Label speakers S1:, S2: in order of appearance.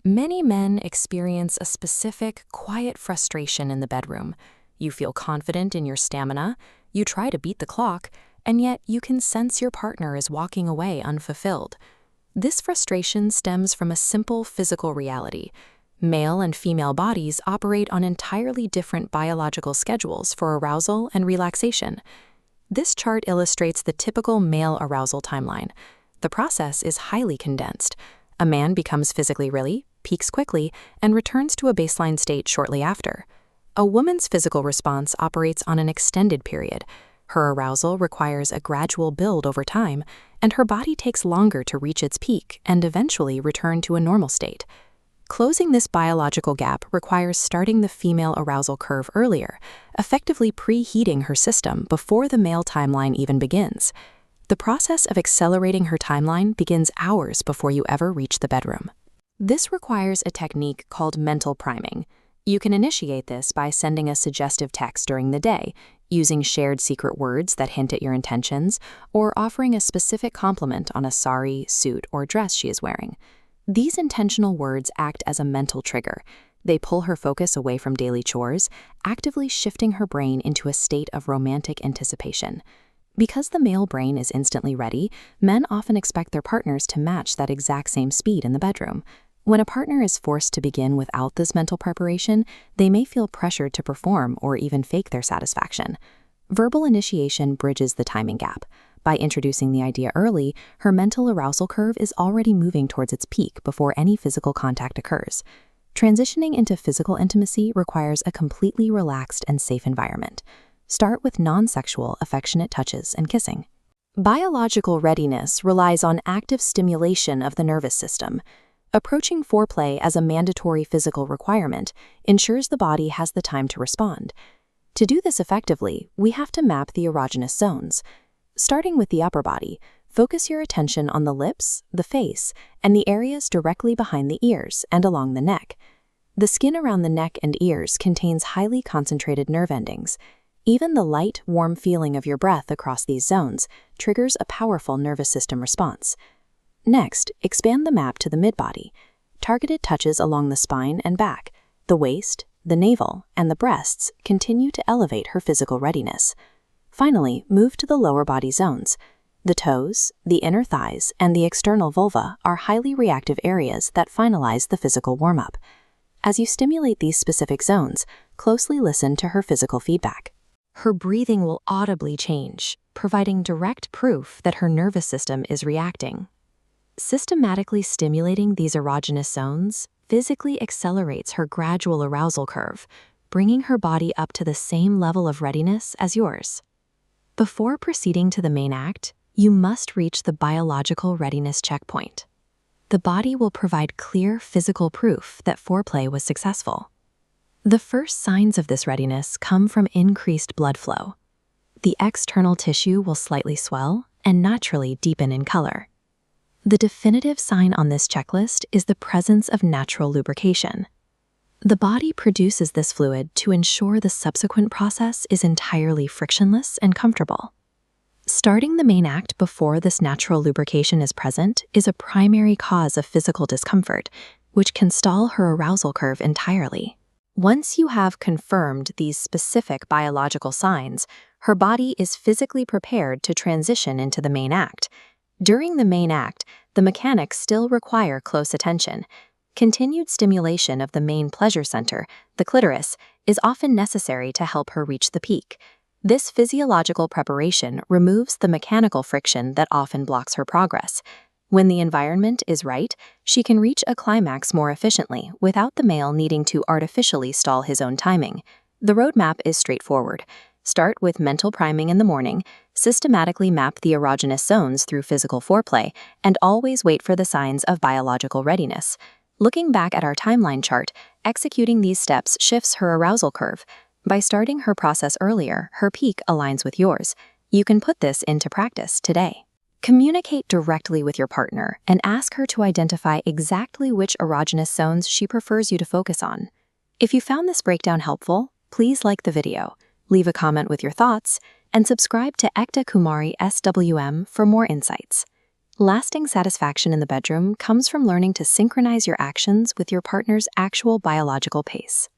S1: Many men experience a specific, quiet frustration in the bedroom. You feel confident in your stamina, you try to beat the clock, and yet you can sense your partner is walking away unfulfilled. This frustration stems from a simple physical reality. Male and female bodies operate on entirely different biological schedules for arousal and relaxation. This chart illustrates the typical male arousal timeline. The process is highly condensed. A man becomes physically ready, peaks quickly, and returns to a baseline state shortly after. A woman's physical response operates on an extended period. Her arousal requires a gradual build over time, and her body takes longer to reach its peak and eventually return to a normal state. Closing this biological gap requires starting the female arousal curve earlier, effectively preheating her system before the male timeline even begins. The process of accelerating her timeline begins hours before you ever reach the bedroom. This requires a technique called mental priming. You can initiate this by sending a suggestive text during the day, using shared secret words that hint at your intentions, or offering a specific compliment on a sari, suit, or dress she is wearing. These intentional words act as a mental trigger. They pull her focus away from daily chores, actively shifting her brain into a state of romantic anticipation. Because the male brain is instantly ready, men often expect their partners to match that exact same speed in the bedroom. When a partner is forced to begin without this mental preparation, they may feel pressured to perform or even fake their satisfaction. Verbal initiation bridges the timing gap. By introducing the idea early, her mental arousal curve is already moving towards its peak before any physical contact occurs. Transitioning into physical intimacy requires a completely relaxed and safe environment. Start with non-sexual, affectionate touches and kissing. Biological readiness relies on active stimulation of the nervous system. Approaching foreplay as a mandatory physical requirement ensures the body has the time to respond. To do this effectively, we have to map the erogenous zones. Starting with the upper body, focus your attention on the lips, the face, and the areas directly behind the ears and along the neck. The skin around the neck and ears contains highly concentrated nerve endings. Even the light, warm feeling of your breath across these zones triggers a powerful nervous system response. Next, expand the map to the mid-body. Targeted touches along the spine and back, the waist, the navel, and the breasts continue to elevate her physical readiness. Finally, move to the lower body zones. The toes, the inner thighs, and the external vulva are highly reactive areas that finalize the physical warm-up. As you stimulate these specific zones, closely listen to her physical feedback. Her breathing will audibly change, providing direct proof that her nervous system is reacting. Systematically stimulating these erogenous zones physically accelerates her gradual arousal curve, bringing her body up to the same level of readiness as yours. Before proceeding to the main act, you must reach the biological readiness checkpoint. The body will provide clear physical proof that foreplay was successful. The first signs of this readiness come from increased blood flow. The external tissue will slightly swell and naturally deepen in color. The definitive sign on this checklist is the presence of natural lubrication. The body produces this fluid to ensure the subsequent process is entirely frictionless and comfortable. Starting the main act before this natural lubrication is present is a primary cause of physical discomfort, which can stall her arousal curve entirely. Once you have confirmed these specific biological signs, her body is physically prepared to transition into the main act. During the main act, the mechanics still require close attention. Continued stimulation of the main pleasure center, the clitoris, is often necessary to help her reach the peak. This physiological preparation removes the mechanical friction that often blocks her progress. When the environment is right, she can reach a climax more efficiently without the male needing to artificially stall his own timing. The roadmap is straightforward. Start with mental priming in the morning, systematically map the erogenous zones through physical foreplay, and always wait for the signs of biological readiness. Looking back at our timeline chart, executing these steps shifts her arousal curve. By starting her process earlier, her peak aligns with yours. You can put this into practice today. Communicate directly with your partner and ask her to identify exactly which erogenous zones she prefers you to focus on. If you found this breakdown helpful, please like the video, leave a comment with your thoughts, and subscribe to Ekta Kumari SWM for more insights. Lasting satisfaction in the bedroom comes from learning to synchronize your actions with your partner's actual biological pace.